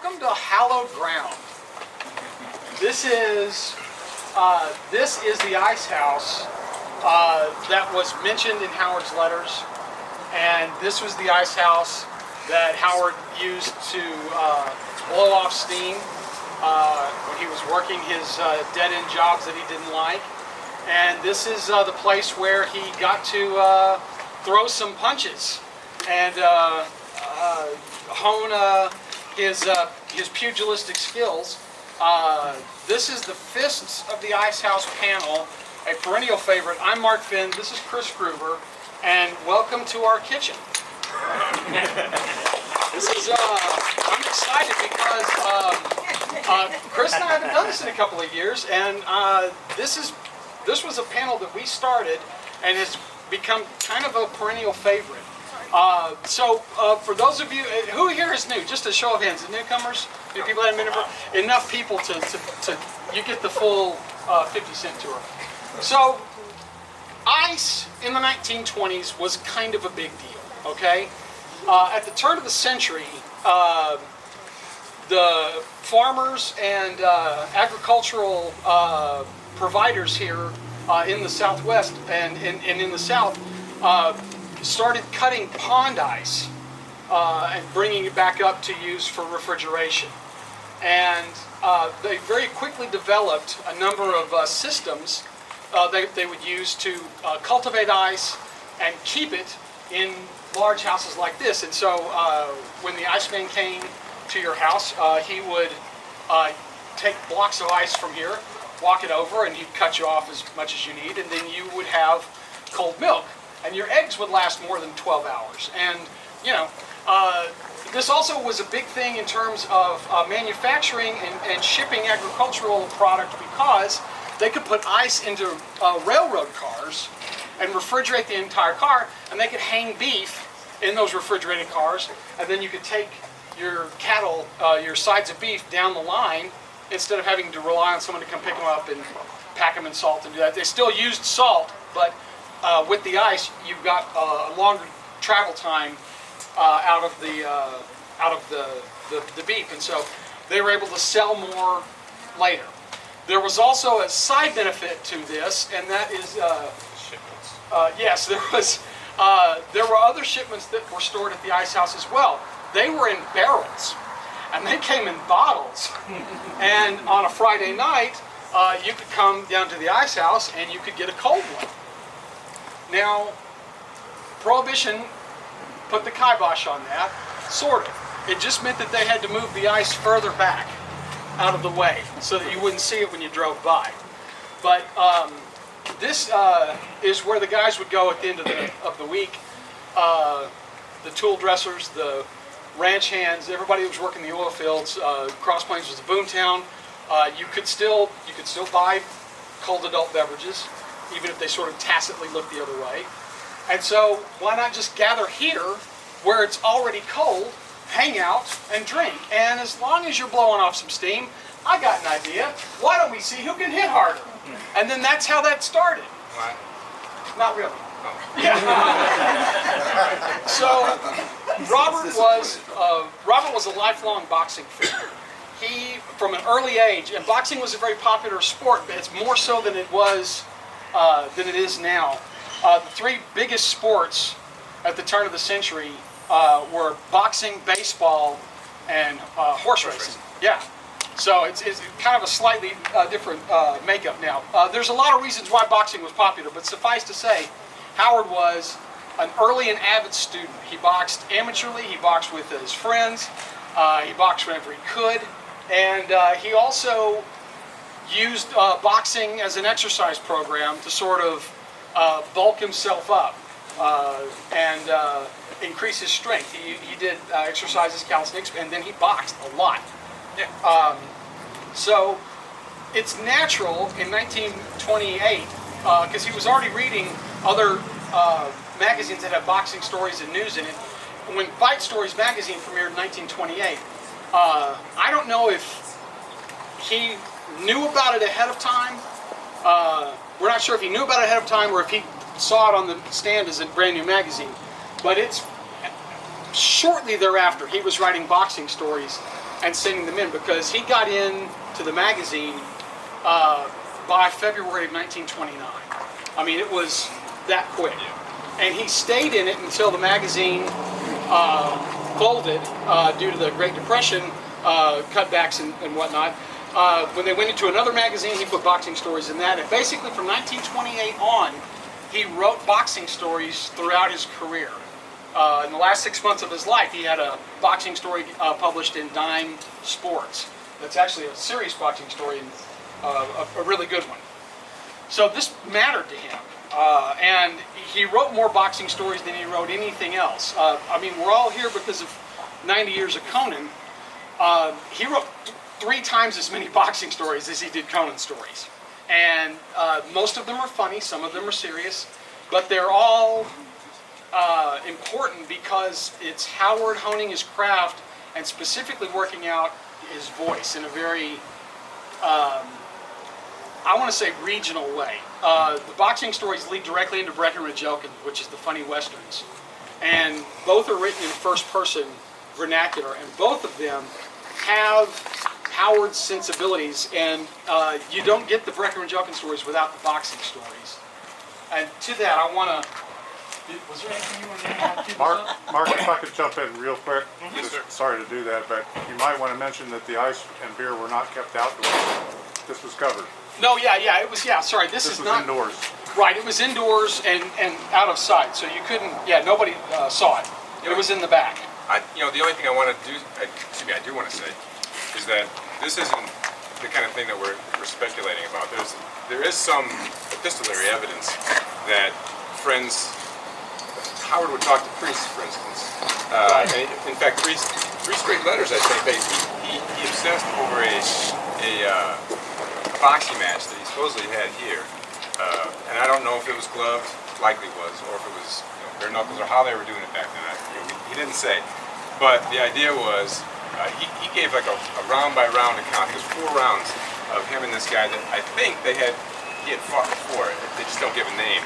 Welcome to hallowed ground. This is the ice house that was mentioned in Howard's letters, and this was the ice house that Howard used to blow off steam when he was working his dead-end jobs that he didn't like. And this is the place where he got to throw some punches and hone his pugilistic skills. This is the Fists of the Ice House panel, a perennial favorite. I'm Mark Finn, this is Chris Gruber, and welcome to our kitchen. This is, I'm excited because Chris and I haven't done this in a couple of years, and this was a panel that we started and has become kind of a perennial favorite. So for those of you, who here is new? Just a show of hands, the newcomers? People that have been here, enough people to you get the full 50-cent tour. So ice in the 1920s was kind of a big deal, okay? At the turn of the century, the farmers and agricultural providers here in the Southwest and in the South started cutting pond ice and bringing it back up to use for refrigeration. And they very quickly developed a number of systems they would use to cultivate ice and keep it in large houses like this. And so when the Iceman came to your house, he would take blocks of ice from here, walk it over, and he'd cut you off as much as you need, and then you would have cold milk. And your eggs would last more than 12 hours. And, you know, this also was a big thing in terms of manufacturing and shipping agricultural product, because they could put ice into railroad cars and refrigerate the entire car, and they could hang beef in those refrigerated cars, and then you could take your cattle, your sides of beef down the line, instead of having to rely on someone to come pick them up and pack them in salt and do that. They still used salt, but with the ice, you've got a longer travel time out of the beef, and so they were able to sell more later. There was also a side benefit to this, and that is shipments. Yes, there were other shipments that were stored at the ice house as well. They were in barrels, and they came in bottles. And on a Friday night, you could come down to the ice house and you could get a cold one. Now, Prohibition put the kibosh on that, sort of. It just meant that they had to move the ice further back out of the way so that you wouldn't see it when you drove by. But this is where the guys would go at the end of the week. The tool dressers, the ranch hands, everybody that was working the oil fields. Cross Plains was a boomtown. You could still buy cold adult beverages, even if they sort of tacitly look the other way. And so why not just gather here where it's already cold, hang out and drink? And as long as you're blowing off some steam, I got an idea. Why don't we see who can hit harder? And then that's how that started. What? Not really. Yeah. So Robert was a lifelong boxing fan. He, from an early age, and boxing was a very popular sport, but it's more so than it is now. The three biggest sports at the turn of the century were boxing, baseball, and horse racing. Yeah. So it's kind of a slightly different makeup now. There's a lot of reasons why boxing was popular, but suffice to say, Howard was an early and avid student. He boxed amateurly, he boxed with his friends, he boxed whenever he could, and he also used boxing as an exercise program to sort of bulk himself up and increase his strength. He did exercises, calisthenics, and then he boxed a lot. Yeah. So it's natural in 1928, because he was already reading other magazines that have boxing stories and news in it. When Fight Stories magazine premiered in 1928, I don't know if he knew about it ahead of time. We're not sure if he knew about it ahead of time or if he saw it on the stand as a brand new magazine. But it's shortly thereafter, he was writing boxing stories and sending them in because he got into the magazine by February of 1929. I mean, it was that quick. And he stayed in it until the magazine folded due to the Great Depression, cutbacks and whatnot. When they went into another magazine, he put boxing stories in that. And basically from 1928 on, he wrote boxing stories throughout his career. In the last 6 months of his life, he had a boxing story published in Dime Sports. That's actually a serious boxing story and a really good one. So this mattered to him. And he wrote more boxing stories than he wrote anything else. I mean, we're all here because of 90 Years of Conan. He wrote 3 times as many boxing stories as he did Conan stories. And most of them are funny, some of them are serious, but they're all important because it's Howard honing his craft and specifically working out his voice in a very, I want to say, regional way. The boxing stories lead directly into Breckenridge Elkin, which is the funny westerns. And both are written in first-person vernacular, and both of them have Howard's sensibilities, and you don't get the Breckenridge Elkin stories without the boxing stories. And to that, I want to... Was there anything you wanted to add to Mark, if I could jump in real quick. Yes, sir. Sorry to do that, but you might want to mention that the ice and beer were not kept outdoors. This was covered. No, it was, sorry, this is was not... indoors. Right, it was indoors and out of sight, so you couldn't, nobody saw it. It was in the back. The only thing I want to do, I do want to say, is that this isn't the kind of thing that we're speculating about. There is some epistolary evidence that friends, Howard would talk to priests, for instance. And in fact, three straight letters, I think, he obsessed over a boxing match that he supposedly had here. And I don't know if it was gloved, likely was, or if it was bare knuckles, or how they were doing it back then. He didn't say. But the idea was, he gave like a round-by-round account. It was 4 rounds of him and this guy that I think he had fought before. They just don't give a name.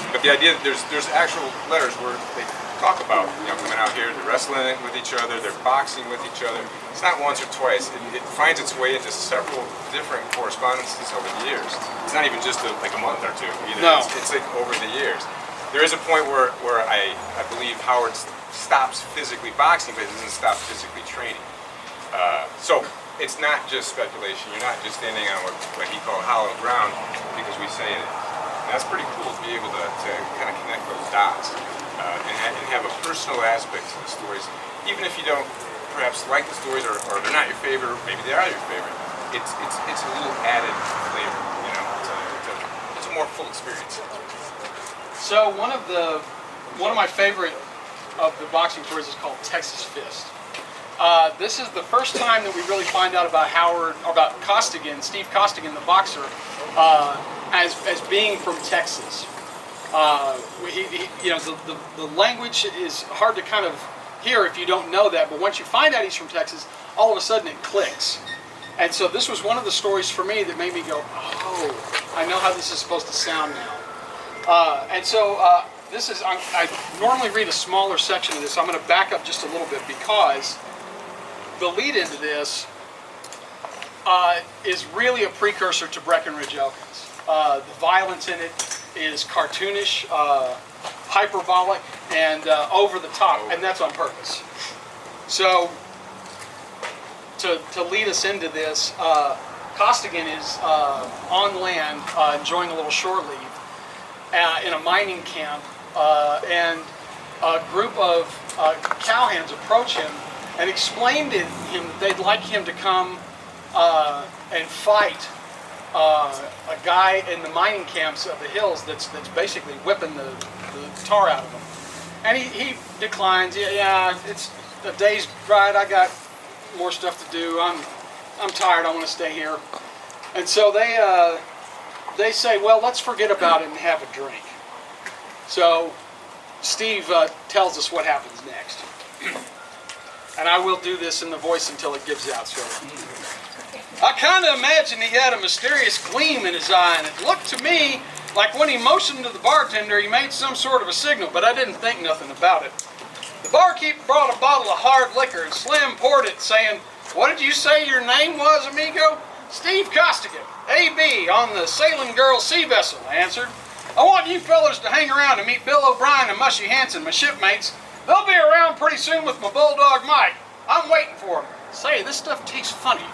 But the idea that there's actual letters where they talk about coming out here, they're wrestling with each other, they're boxing with each other. It's not once or twice. It finds its way into several different correspondences over the years. It's not even just like a month or two either. No. It's like over the years. There is a point where I believe Howard stops physically boxing, but he doesn't stop physically training. So it's not just speculation. You're not just standing on what he called hollow ground because we say it. And that's pretty cool to be able to kind of connect those dots and have a personal aspect to the stories. Even if you don't perhaps like the stories or they're not your favorite, maybe they are your favorite. It's a little added flavor. It's a more full experience. So one of my favorite of the boxing stories is called Texas Fist. This is the first time that we really find out about Costigan, Steve Costigan, the boxer, as being from Texas. The language is hard to kind of hear if you don't know that, but once you find out he's from Texas, all of a sudden it clicks. And so this was one of the stories for me that made me go, oh, I know how this is supposed to sound now. And so this is, I normally read a smaller section of this. I'm going to back up just a little bit because the lead into this is really a precursor to Breckenridge Elkins. The violence in it is cartoonish, hyperbolic, and over the top, and that's on purpose. So to lead us into this, Costigan is on land enjoying a little shore leave in a mining camp, and a group of cowhands approach him and explain to him that they'd like him to come and fight a guy in the mining camps of the hills that's basically whipping the tar out of him. And he declines. Yeah, it's a day's ride. I got more stuff to do. I'm tired. I want to stay here. And so they say, well, let's forget about it and have a drink. So Steve tells us what happens next. And I will do this in the voice until it gives out. So I kind of imagined he had a mysterious gleam in his eye, and it looked to me like when he motioned to the bartender, he made some sort of a signal, but I didn't think nothing about it. The barkeep brought a bottle of hard liquor and Slim poured it, saying, "What did you say your name was, amigo?" "Steve Costigan, AB, on the Sailing Girl Sea Vessel," I answered. "I want you fellers to hang around and meet Bill O'Brien and Mushy Hansen, my shipmates. They'll be around pretty soon with my bulldog Mike. I'm waiting for them." "Say, this stuff tastes funny."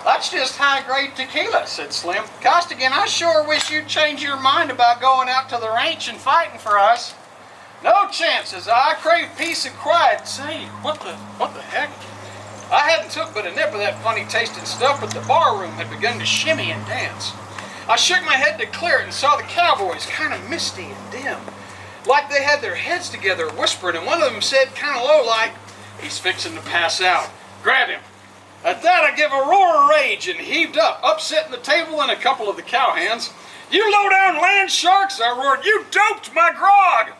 "That's just high-grade tequila," said Slim. "Costigan, I sure wish you'd change your mind about going out to the ranch and fighting for us." "No chance, as I crave peace and quiet." "Say, what the heck?" I hadn't took but a nip of that funny-tasting stuff, but the barroom had begun to shimmy and dance. I shook my head to clear it and saw the cowboys kind of misty and dim, like they had their heads together whispering, and one of them said kind of low like, "He's fixing to pass out. Grab him." At that I give a roar of rage and heaved up, upsetting the table and a couple of the cowhands. "You low-down land sharks," I roared, "you doped my grog."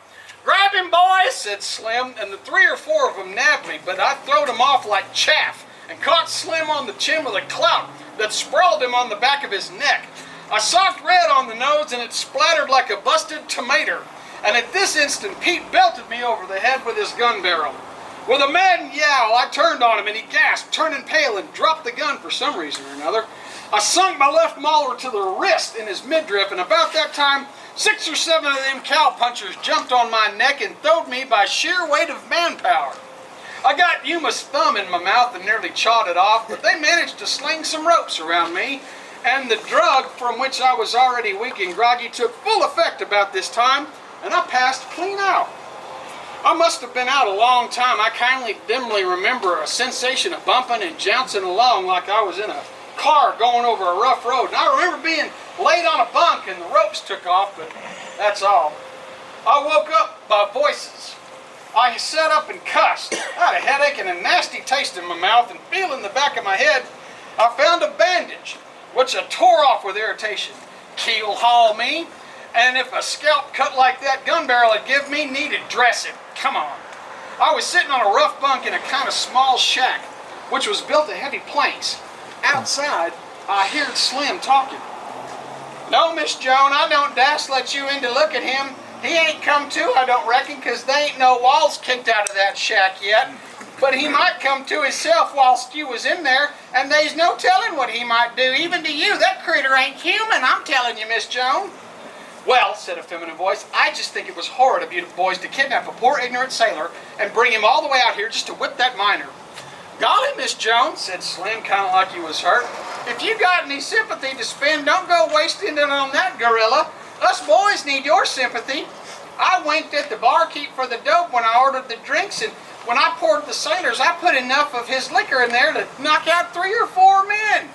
"Grab him, boys," said Slim, and the 3 or 4 of them nabbed me, but I throwed him off like chaff and caught Slim on the chin with a clout that sprawled him on the back of his neck. I socked red on the nose and it splattered like a busted tomato, and at this instant Pete belted me over the head with his gun barrel. With a maddened yowl, I turned on him and he gasped, turning pale, and dropped the gun for some reason or another. I sunk my left mauler to the wrist in his midriff, and about that time 6 or 7 of them cowpunchers jumped on my neck and throwed me by sheer weight of manpower. I got Yuma's thumb in my mouth and nearly chawed it off, but they managed to sling some ropes around me, and the drug from which I was already weak and groggy took full effect about this time, and I passed clean out. I must have been out a long time. I kindly dimly remember a sensation of bumping and jouncing along like I was in a car going over a rough road. And I remember being laid on a bunk and the ropes took off, but that's all. I woke up by voices. I sat up and cussed. I had a headache and a nasty taste in my mouth, and feeling the back of my head, I found a bandage, which I tore off with irritation. Keel haul me, and if a scalp cut like that gun barrel had give me, needed dressing. Come on. I was sitting on a rough bunk in a kind of small shack, which was built of heavy planks. Outside, I heard Slim talking. "No, Miss Joan, I don't dast let you in to look at him. He ain't come to, I don't reckon, 'cause they ain't no walls kicked out of that shack yet. But he might come to himself whilst you was in there, and they's no telling what he might do, even to you. That critter ain't human, I'm telling you, Miss Joan." "Well," said a feminine voice, "I just think it was horrid of you boys to kidnap a poor ignorant sailor and bring him all the way out here just to whip that miner." "Golly, Miss Jones," said Slim, kind of like he was hurt, "if you got any sympathy to spend, don't go wasting it on that gorilla. Us boys need your sympathy. I winked at the barkeep for the dope when I ordered the drinks, and when I poured the sailors, I put enough of his liquor in there to knock out 3 or 4 men.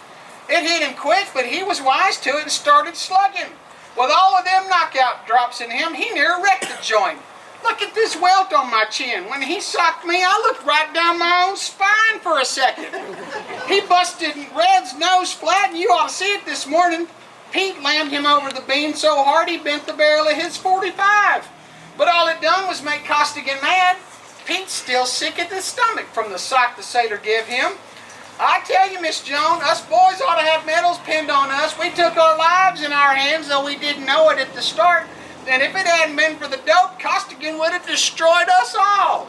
It hit him quick, but he was wise to it and started slugging. With all of them knockout drops in him, he near wrecked the joint. Look at this welt on my chin. When he socked me, I looked right down my own spine for a second. He busted Red's nose flat, and you ought to see it this morning. Pete lammed him over the beam so hard he bent the barrel of his .45. But all it done was make Costigan mad. Pete's still sick at the stomach from the sock the sailor gave him. I tell you, Miss Joan, us boys ought to have medals pinned on us. We took our lives in our hands, though we didn't know it at the start. And if it hadn't been for the dope, Costigan would have destroyed us all.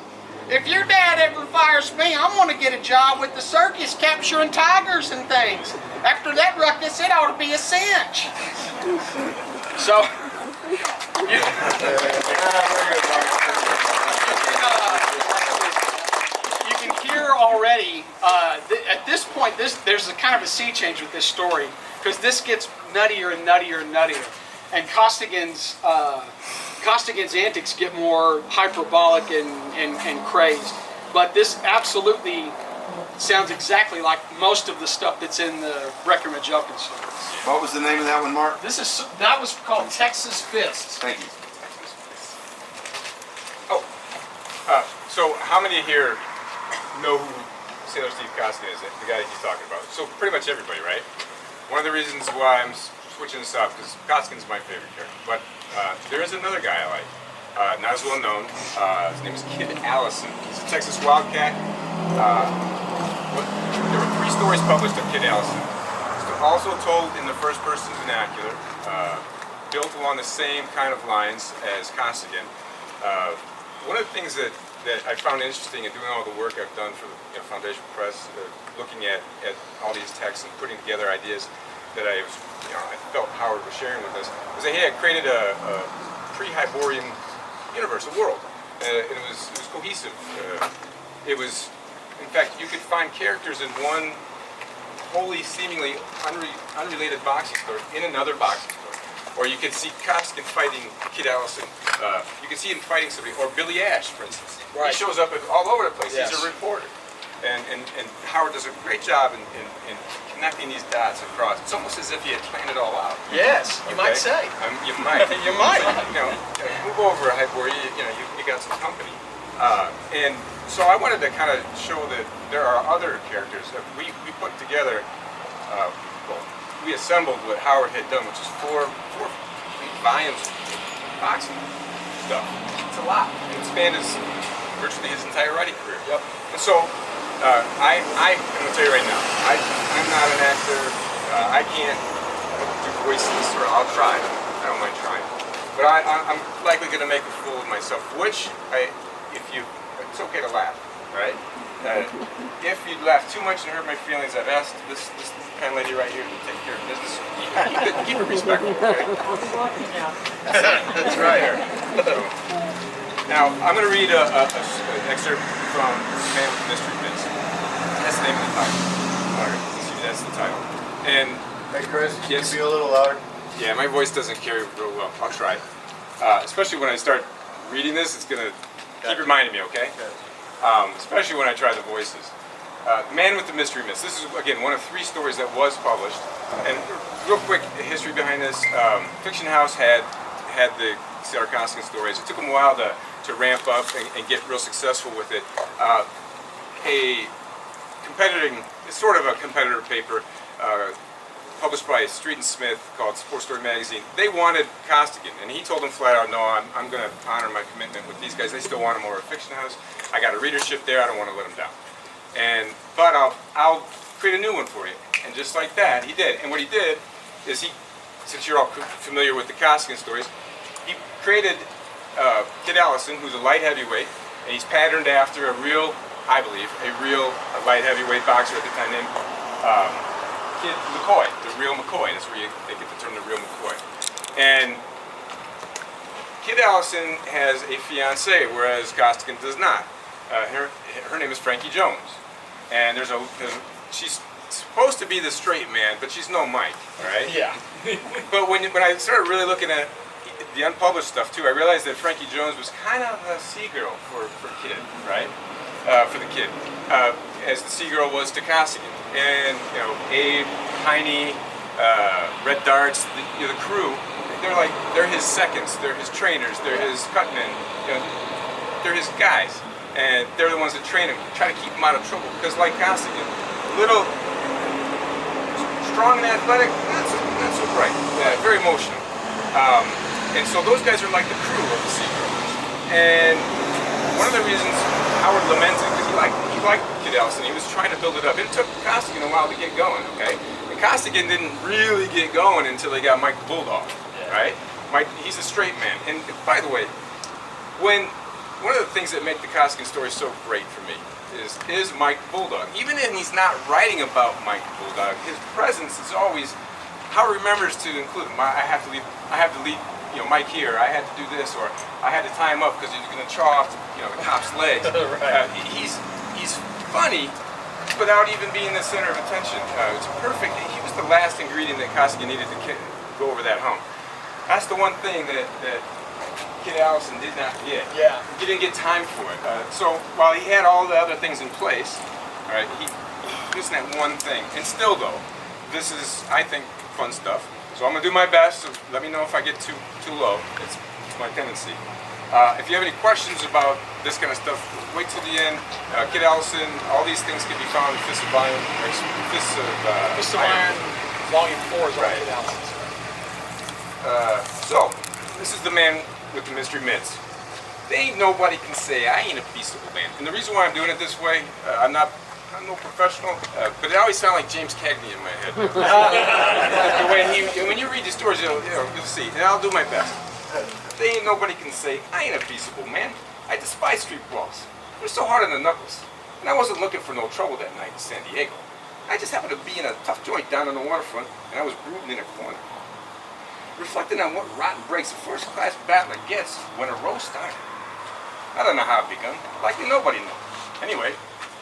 If your dad ever fires me, I'm going to get a job with the circus capturing tigers and things. After that ruckus, it ought to be a cinch." So, you can hear already, at this point, there's a kind of a sea change with this story, because this gets nuttier and nuttier and nuttier. And Costigan's antics get more hyperbolic and crazed. But this absolutely sounds exactly like most of the stuff that's in the Breckenridge Elkin story. What was the name of that one, Mark? That was called Texas Fists. Thank you. So how many here know who Sailor Steve Costigan is, the guy that he's talking about? So pretty much everybody, right? One of the reasons why I'm switching this up, because Costigan's my favorite character, but there is another guy I like, not as well known. His name is Kid Allison. He's a Texas Wildcat. There were 3 stories published of Kid Allison. He's also told in the first person vernacular, built along the same kind of lines as Costigan. One of the things that that I found interesting in doing all the work I've done for the Foundation Press, looking at all these texts and putting together ideas that I felt Howard was sharing with us, was that he had created a pre-Hyborian universe, a world, and it was cohesive. It was, in fact, you could find characters in one wholly, seemingly unrelated boxing story in another boxing story. Or you could see Costigan fighting Kid Allison. You could see him fighting somebody. Or Billy Ash, for instance. Right. He shows up all over the place. Yes. He's a reporter. And Howard does a great job in connecting these dots across. It's almost as if he had planned it all out. Yes, you might say. You might. You might. Move over, Hyborian. You got some company. And so I wanted to kind of show that there are other characters that we put together. We assembled what Howard had done, which is four volumes of boxing stuff. It's a lot. It spanned virtually his entire writing career. Yep. And so I'm going to tell you right now, I'm not an actor. I can't do voices, or I'll try. I don't mind trying. But I'm likely going to make a fool of myself, which it's okay to laugh, right? If you laugh too much and hurt my feelings, I've asked this kind of lady right here to take care of business. Keep it respectful, okay? That's right. So, now, I'm going to read an excerpt from Man with the Mystery Bits. That's the name of the title. All right, see, that's the title. And Hey Chris, yes, can you be a little louder? yeah, my voice doesn't carry real well. I'll try. Especially when I start reading this, it's going to keep reminding me, okay? Especially when I try the voices. Man with the Mystery Myths. This is, again, one of 3 stories that was published. And real quick history behind this. Fiction House had the C.R. Costigan stories. It took them a while to ramp up and get real successful with it. It's sort of a competitor paper, published by Street and Smith, called Sports Story Magazine. They wanted Costigan, and he told them flat out, no, I'm going to honor my commitment with these guys. They still want him over at Fiction House. I got a readership there. I don't want to let him down. But I'll create a new one for you. And just like that, he did. And what he did is since you're all familiar with the Costigan stories, he created Kid Allison, who's a light heavyweight, and he's patterned after a real light heavyweight boxer at the time named Kid McCoy, the real McCoy. That's where they get the term the real McCoy. And Kid Allison has a fiancée, whereas Costigan does not. Her name is Frankie Jones, and she's supposed to be the straight man, but she's no Mike, right? Yeah. But when I started really looking at the unpublished stuff too, I realized that Frankie Jones was kind of a C-girl for Kid, right? For the Kid, as the C-girl was to Costigan. And Abe, Heine, Red Darts, the crew, they're his seconds, they're his trainers, they're his cutmen, they're his guys, and they're the ones that train him, try to keep him out of trouble. Because like Costigan, a little strong and athletic, not so bright, very emotional. And so those guys are like the crew of the Seagirls. And one of the reasons Howard lamented, because he liked Kid Allison, he was trying to build it up. It took Costigan a while to get going, okay? And Costigan didn't really get going until they got Mike the Bulldog, right? He's a straight man. And by the way, one of the things that make the Costigan story so great for me is Mike the Bulldog. Even if he's not writing about Mike the Bulldog, his presence is always, Howard remembers to include him. I have to leave Mike here, I had to do this, or I had to tie him up because he was going to chaw off the cop's legs. Right. He's funny without even being the center of attention. It's perfect. He was the last ingredient that Costigan needed to go over that hump. That's the one thing that Kid Allison did not get. Yeah. He didn't get time for it. So while he had all the other things in place, all right, he missing that one thing. And still though, this is, I think, fun stuff. So I'm gonna do my best. So let me know if I get too low. It's my tendency. If you have any questions about this kind of stuff, wait till the end. Kid Allison, all these things can be found in Fists of Iron. Fists of Iron, Volume 4 is right. Kid Allison's. So this is the Man with the Mystery Mitts. Ain't nobody can say I ain't a peaceable man. And the reason why I'm doing it this way, I'm no professional, but it always sounds like James Cagney in my head. when you read the stories, you'll see. And I'll do my best. There ain't nobody can say I ain't a peaceable man. I despise street brawls. They're so hard on the knuckles. And I wasn't looking for no trouble that night in San Diego. I just happened to be in a tough joint down on the waterfront, and I was brooding in a corner. Reflecting on what rotten breaks a first-class battler gets when a row started. I don't know how it begun. Likely nobody knows. Anyway,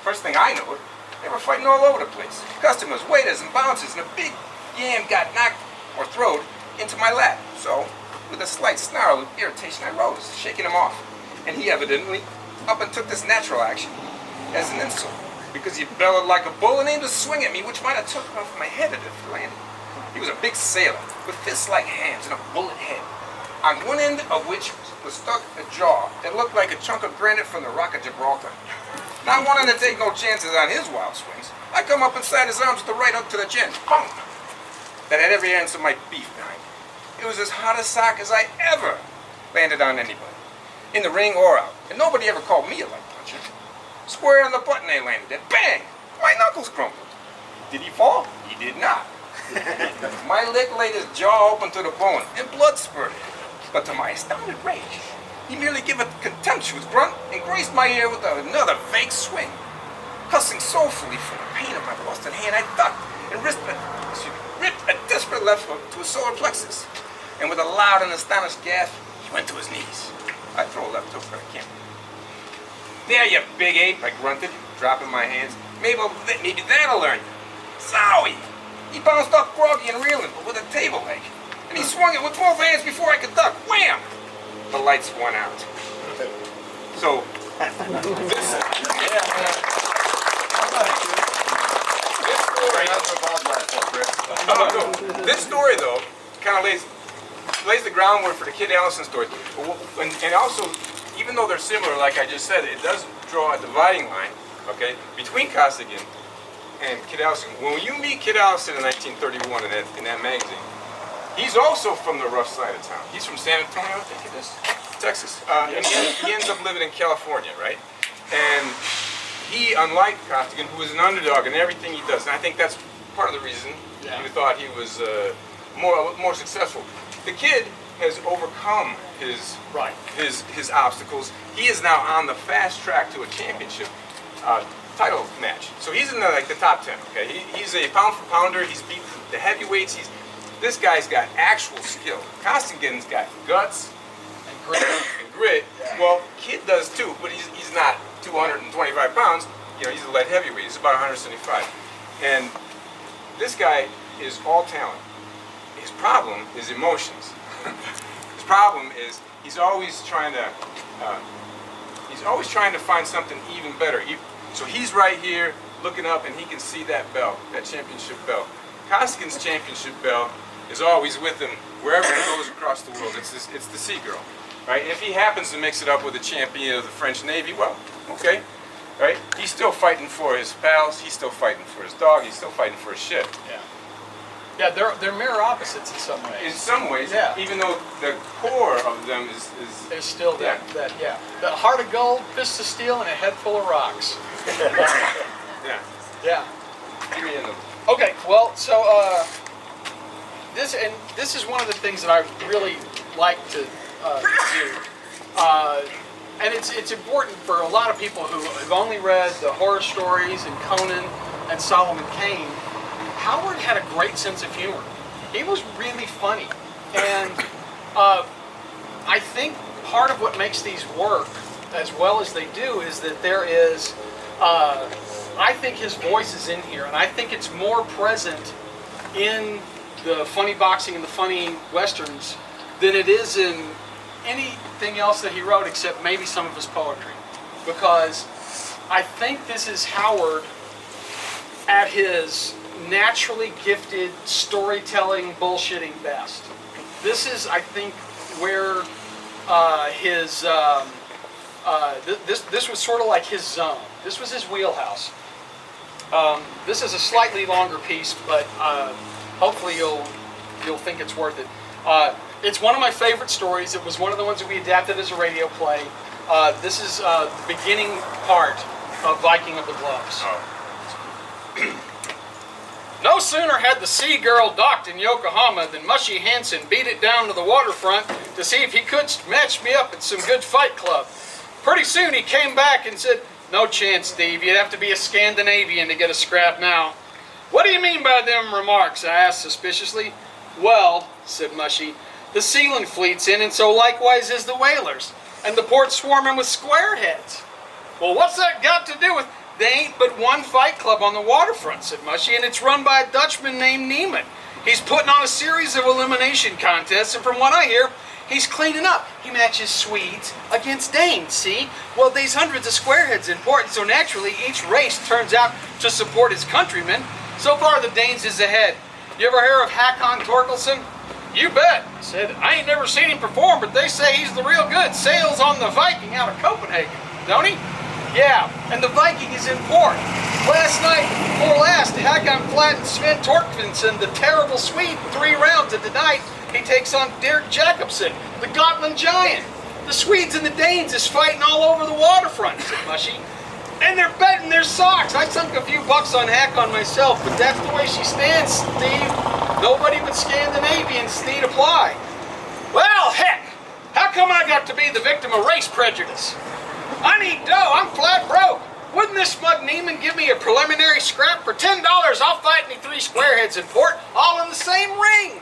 first thing I know, they were fighting all over the place. Customers, waiters, and bouncers, and a big yam got knocked or thrown into my lap. So, with a slight snarl of irritation, I rose, shaking him off. And he evidently up and took this natural action as an insult, because he bellowed like a bull and aimed a swing at me, which might have took off my head if it landed. He was a big sailor with fists like hands and a bullet head, on one end of which was stuck a jaw that looked like a chunk of granite from the Rock of Gibraltar. Not wanting to take no chances on his wild swings, I come up inside his arms with the right hook to the chin. Boom! That had every ounce of my beef behind it. It was as hot a sock as I ever landed on anybody, in the ring or out. And nobody ever called me a light puncher. Square on the button they landed at. Bang! My knuckles crumpled. Did he fall? He did not. My lick laid his jaw open to the bone, and blood spurted. But to my astounded rage, he merely gave a contemptuous grunt and grazed my ear with another vague swing. Cussing soulfully from the pain of my busted hand, I ducked and ripped a desperate left hook to his solar plexus. And with a loud and astonished gasp, he went to his knees. I throw a left hook, but I can't. There, you big ape, I grunted, dropping my hands. Maybe that'll learn you. Zowie! He bounced up groggy and reeling, but with a table leg. And he swung it with both hands before I could duck. Wham! The lights went out. So, this story, though, kind of lays the groundwork for the Kid Allison story. And also, even though they're similar, like I just said, it does draw a dividing line, okay, between Costigan and Kid Allison. When you meet Kid Allison in 1931 in that magazine, he's also from the rough side of town. He's from San Antonio, I think it is, Texas. And he ends up living in California, right? And he, unlike Costigan, who was an underdog in everything he does, and I think that's part of the reason you thought he was more successful. The kid has overcome his obstacles. He is now on the fast track to a championship title match. So he's in the top 10. Okay, he's a pound for pounder. He's beaten the heavyweights. This guy's got actual skill. Costigan's got guts and grit. Well, Kid does too, but he's not 225 pounds. You know, he's a light heavyweight. He's about 175. And this guy is all talent. His problem is emotions. His problem is he's always trying to find something even better. So he's right here looking up, and he can see that belt, that championship belt. Costigan's championship belt is always with him wherever he goes across the world. It's the Sea Girl, right? If he happens to mix it up with a champion of the French Navy, well, okay, right? He's still fighting for his pals. He's still fighting for his dog. He's still fighting for his shit. Yeah, they're mirror opposites in some ways. In some ways, even though the core of them is there's still the heart of gold, fist of steel, and a head full of rocks. Yeah. Give me another. Okay, well, so this is one of the things that I really like to do, and it's important for a lot of people who have only read the horror stories and Conan and Solomon Kane. Howard had a great sense of humor. He was really funny, and I think part of what makes these work as well as they do is that there is. I think his voice is in here, and I think it's more present in the funny boxing and the funny westerns than it is in anything else that he wrote, except maybe some of his poetry. Because I think this is Howard at his naturally gifted storytelling, bullshitting best. This is, I think, where this was sort of like his zone. This was his wheelhouse. This is a slightly longer piece, but hopefully you'll think it's worth it. It's one of my favorite stories. It was one of the ones that we adapted as a radio play. This is the beginning part of Viking of the Gloves. No sooner had the Sea Girl docked in Yokohama than Mushy Hansen beat it down to the waterfront to see if he could match me up at some good fight club. Pretty soon he came back and said, "No chance, Steve. You'd have to be a Scandinavian to get a scrap now." "What do you mean by them remarks?" I asked suspiciously. "Well," said Mushy, "the sealing fleet's in, and so likewise is the whalers, and the port's swarming with squareheads." "Well, what's that got to do with—" "They ain't but one fight club on the waterfront," said Mushy, "and it's run by a Dutchman named Neiman. He's putting on a series of elimination contests, and from what I hear, he's cleaning up. He matches Swedes against Danes, see? Well, there's hundreds of squareheads in port, and so naturally each race turns out to support his countrymen. So far, the Danes is ahead. You ever hear of Hakon Torkelson?" "You bet," I said. "I ain't never seen him perform, but they say he's the real good. Sails on the Viking out of Copenhagen, don't he?" "Yeah, and the Viking is in port. Last night, before last, Hakon flattened Sven Torkvinsson, the terrible Swede, in 3 rounds, and tonight he takes on Dirk Jakobsen, the Gotland giant. The Swedes and the Danes is fighting all over the waterfront," said Mushy. "And they're betting their socks. I sunk a few bucks on Hakon myself, but that's the way she stands, Steve. Nobody but Scandinavians need apply." "Well, heck, how come I got to be the victim of race prejudice? I need dough. I'm flat broke. Wouldn't this smug Neiman give me a preliminary scrap? For $10, I'll fight me 3 squareheads in port, all in the same ring."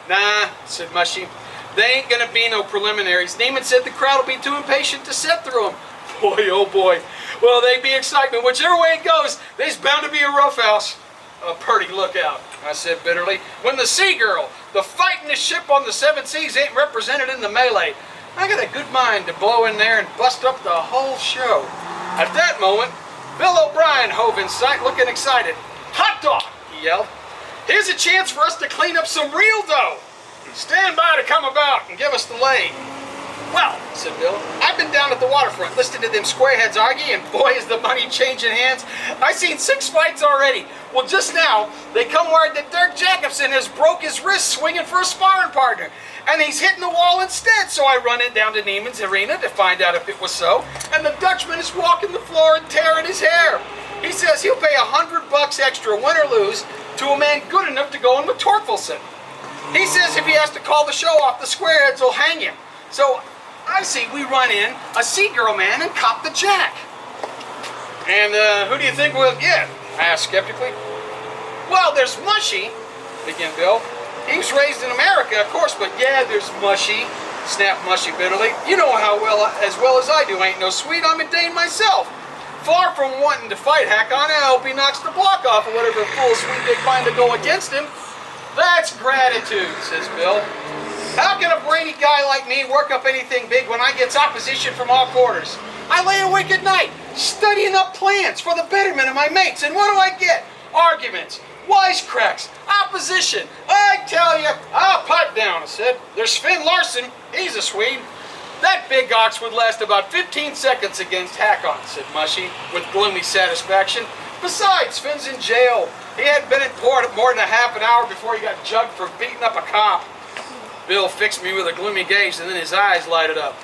"Nah," said Mushy. "They ain't gonna be no preliminaries. Neiman said the crowd will be too impatient to sit through them." "Boy, oh boy. Well, they be excitement. Whichever way it goes, there's bound to be a roughhouse." "A purty lookout," I said bitterly. "When the Sea Girl, the fightingest ship on the 7 seas, ain't represented in the melee, I got a good mind to blow in there and bust up the whole show." At that moment, Bill O'Brien hove in sight, looking excited. "Hot dog!" he yelled. "Here's a chance for us to clean up some real dough. Stand by to come about and give us the lay." "Well," said Bill, "I've been down at the waterfront listening to them squareheads argue, and boy, is the money changing hands. I've seen 6 fights already. Well, just now, they come word that Dirk Jakobsen has broke his wrist swinging for a sparring partner, and he's hitting the wall instead. So I run in down to Neiman's arena to find out if it was so, and the Dutchman is walking the floor and tearing his hair. He says he'll pay $100 extra, win or lose, to a man good enough to go in with Torkelson. He says if he has to call the show off, the squareheads will hang him. So I see we run in, a Sea Girl man, and cop the jack." "And who do you think we'll get?" I asked skeptically. "Well, there's Mushy," began Bill. "He was raised in America, of course, but yeah, there's Mushy," snapped Mushy bitterly. "You know how as well as I do, ain't no Swede. I'm a Dane myself. Far from wanting to fight Hakon, I hope he knocks the block off of whatever fool Swede they find to go against him." "That's gratitude," says Bill. "How can a brainy guy like me work up anything big when I gets opposition from all quarters? I lay awake at night, studying up plans for the betterment of my mates, and what do I get? Arguments, wisecracks, opposition. I tell you, I'll pipe down," I said. "There's Finn Larson, he's a Swede. That big ox would last about 15 seconds against Hakon," said Mushy, with gloomy satisfaction. "Besides, Finn's in jail. He hadn't been in port more than a half an hour before he got jugged for beating up a cop." Bill fixed me with a gloomy gaze, and then his eyes lighted up.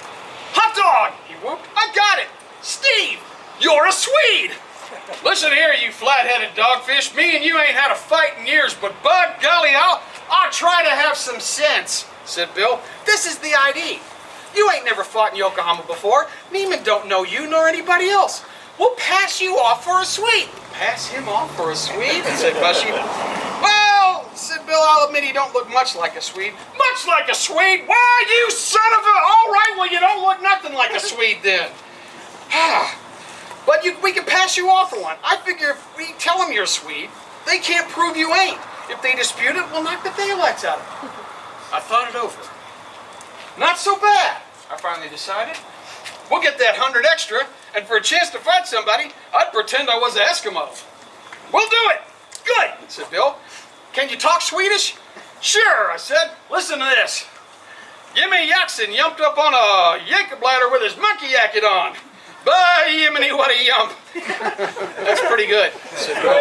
"Hot dog!" he whooped. "I got it! Steve, you're a Swede! Listen here, you flat-headed dogfish. Me and you ain't had a fight in years, but by golly, I'll try to have some sense," said Bill. "This is the ID. You ain't never fought in Yokohama before. Neiman don't know you nor anybody else. We'll pass you off for a Swede." "Pass him off for a Swede?" said Mushy. "Well," said Bill, "I'll admit he don't look much like a Swede." "Much like a Swede? Why, you son of a... All right, well, you don't look nothing like a Swede then." "But we can pass you off for one. I figure if we tell them you're a Swede, they can't prove you ain't. If they dispute it, we'll knock the daylights out of them." I thought it over. "Not so bad," I finally decided. "We'll get that 100 extra, and for a chance to fight somebody, I'd pretend I was an Eskimo." "We'll do it." "Good," said Bill. "Can you talk Swedish?" "Sure," I said. "Listen to this. Jimmy Jackson yumped up on a Yankebladder with his monkey jacket on. By Yiminy, what a yump." "That's pretty good," said Bill.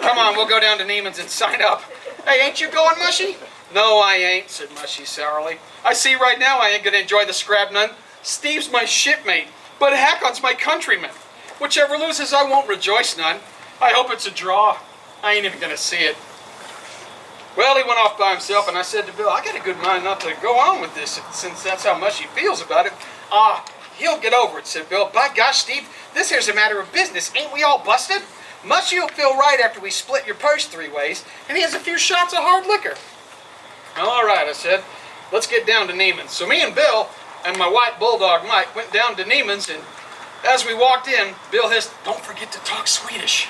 "Come on, we'll go down to Neiman's and sign up." "Hey, ain't you going, Mushy?" "No, I ain't," said Mushy sourly. "I see right now I ain't gonna enjoy the scrap none. Steve's my shipmate, but Hakon's my countryman. Whichever loses, I won't rejoice none. I hope it's a draw. I ain't even gonna see it." Well, he went off by himself, and I said to Bill, "I got a good mind not to go on with this, since that's how much he feels about it. he'll get over it, said Bill. By gosh, Steve, this here's a matter of business. Ain't we all busted? Must you'll feel right after we split your purse 3 ways, and here's a few shots of hard liquor. All right, I said, let's get down to Neiman's. So me and Bill and my white bulldog Mike went down to Neiman's, and as we walked in, Bill hissed, "Don't forget to talk Swedish."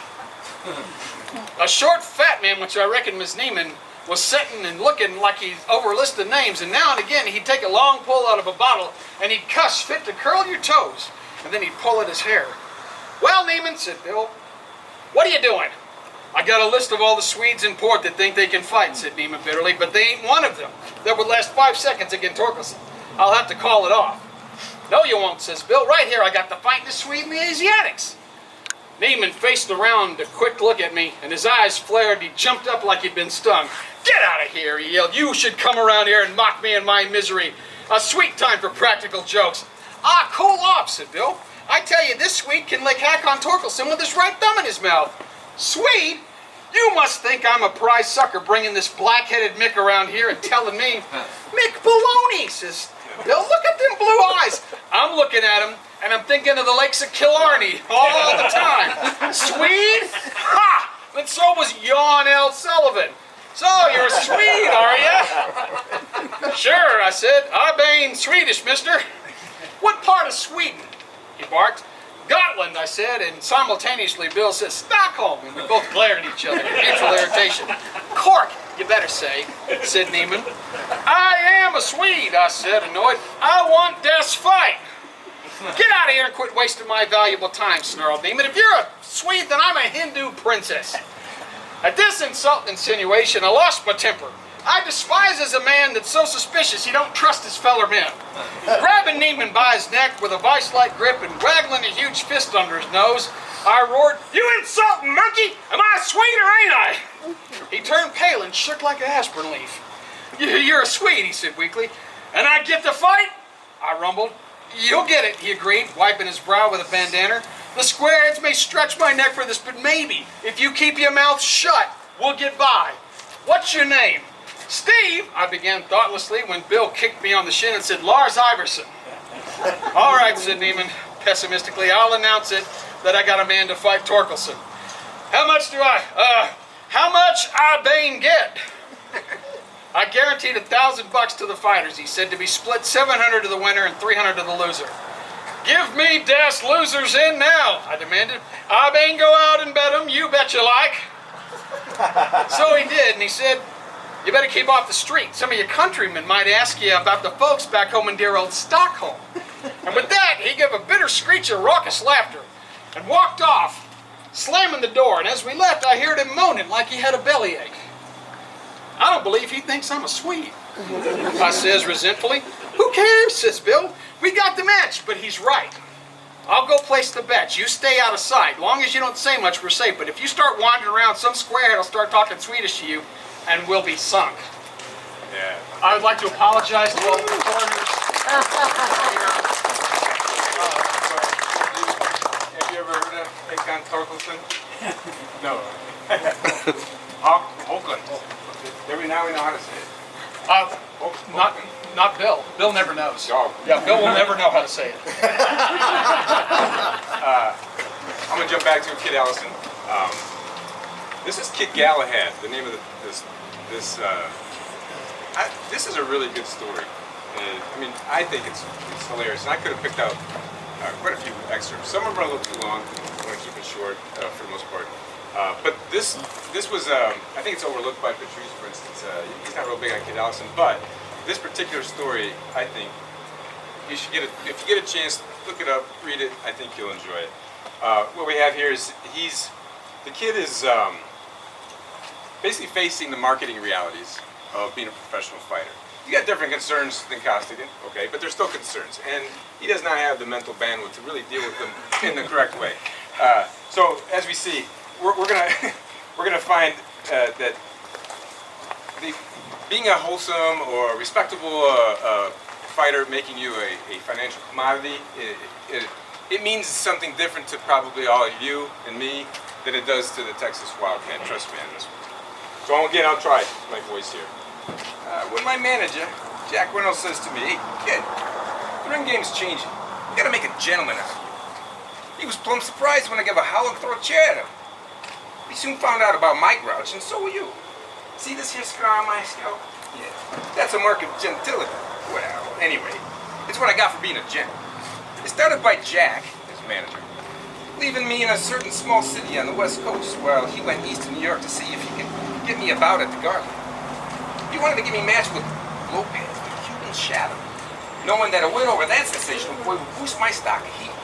A short, fat man, which I reckon was Neiman, was sitting and looking like he overlisted names, and now and again he'd take a long pull out of a bottle, and he'd cuss fit to curl your toes, and then he'd pull at his hair. "Well, Neiman," said Bill, "what are you doing?" "I got a list of all the Swedes in port that think they can fight," said Neiman bitterly, "but they ain't one of them that would last 5 seconds against Torkelson. I'll have to call it off." "No, you won't," says Bill. "Right here, I got the fightingest Swede in the Asiatics." Neiman faced around to quick look at me, and his eyes flared. He jumped up like he'd been stung. "Get out of here," he yelled. "You should come around here and mock me in my misery. A sweet time for practical jokes." "Ah, cool off," said Bill. "I tell you, this Swede can lick Hakon Torkelson with his right thumb in his mouth." "Swede? You must think I'm a prize sucker bringing this black-headed Mick around here and telling me." "Mick baloney," says Bill. "Look at them blue eyes." I'm looking at him, and I'm thinking of the lakes of Killarney all the time. "Swede? Ha! And so was Jan L. Sullivan. So you're a Swede, are you?" "Sure," I said. "I bane Swedish, mister." "What part of Sweden?" he barked. "Gotland," I said, and simultaneously Bill said, "Stockholm," and we both glared at each other in mutual irritation. "Cork, you better say," said Neiman. "I am a Swede," I said, annoyed. "I want this fight." "Get out of here and quit wasting my valuable time," snarled Neiman. "If you're a Swede, then I'm a Hindu princess." At this insinuation, I lost my temper. I despise as a man that's so suspicious he don't trust his feller men. Grabbing Neiman by his neck with a vice-like grip and waggling a huge fist under his nose, I roared, "You insulting monkey! Am I a Swede or ain't I?" He turned pale and shook like an aspirin leaf. "You're a Swede," he said weakly. "And I get to fight?" I rumbled. "You'll get it," he agreed, wiping his brow with a bandana. "The squareheads may stretch my neck for this, but maybe, if you keep your mouth shut, we'll get by. What's your name?" "Steve," I began thoughtlessly when Bill kicked me on the shin and said, "Lars Iverson." "All right," said Neiman pessimistically. "I'll announce it that I got a man to fight Torkelson. How much I bane get?" "I guaranteed $1,000 to the fighters," he said, "to be split 700 to the winner and 300 to the loser." "Give me das losers in now," I demanded. "I bane go out and bet 'em, you bet you like." So he did, and he said, "You better keep off the street. Some of your countrymen might ask you about the folks back home in dear old Stockholm." And with that, he gave a bitter screech of raucous laughter and walked off, slamming the door. And as we left, I heard him moaning like he had a bellyache. "I don't believe he thinks I'm a Swede," I says resentfully. "Who cares?" says Bill. "We got the match," but he's right. "I'll go place the bets. You stay out of sight. Long as you don't say much, we're safe. But if you start wandering around, some squarehead will start talking Swedish to you, and we'll be sunk." Yeah. I would like to apologize to all the reporters. Have you ever heard of Hakon Torkelson? No. Hoagland. Now we know how to say it. Not Bill. Bill never knows. Dog. Yeah, Bill will never know how to say it. I'm gonna jump back to Kid Allison. This is Kid Galahad. The name of this is a really good story. And I mean, I think it's hilarious. And I could have picked out quite a few excerpts. Some of them are a little too long. I want to keep it short for the most part. But this was, I think it's overlooked by Patrice, for instance. He's not real big on Kid Allison, but this particular story, I think, you should if you get a chance, look it up, read it. I think you'll enjoy it. What we have here is the kid is basically facing the marketing realities of being a professional fighter. You got different concerns than Costigan, okay, but they're still concerns, and he does not have the mental bandwidth to really deal with them in the correct way. So as we see, we're gonna find that being a wholesome or respectable fighter making you a financial commodity, it means something different to probably all of you and me than it does to the Texas Wildcat. Trust me on this one. So again, I'll try my voice here. When my manager, Jack Reynolds, says to me, "Hey, kid, the ring game's changing. Gotta make a gentleman out of you. He was plumb surprised when I gave a howl and throw a chair at him. He soon found out about my grouch, and so will you. See this here scar on my scalp? Yeah, that's a mark of gentility. Well, anyway, it's what I got for being a gent. It started by Jack, his manager, leaving me in a certain small city on the West Coast while he went east to New York to see if he could get me about at the Garden. He wanted to get me matched with Lopez, the Cuban shadow, knowing that a win over that sensational boy would boost my stock of heat.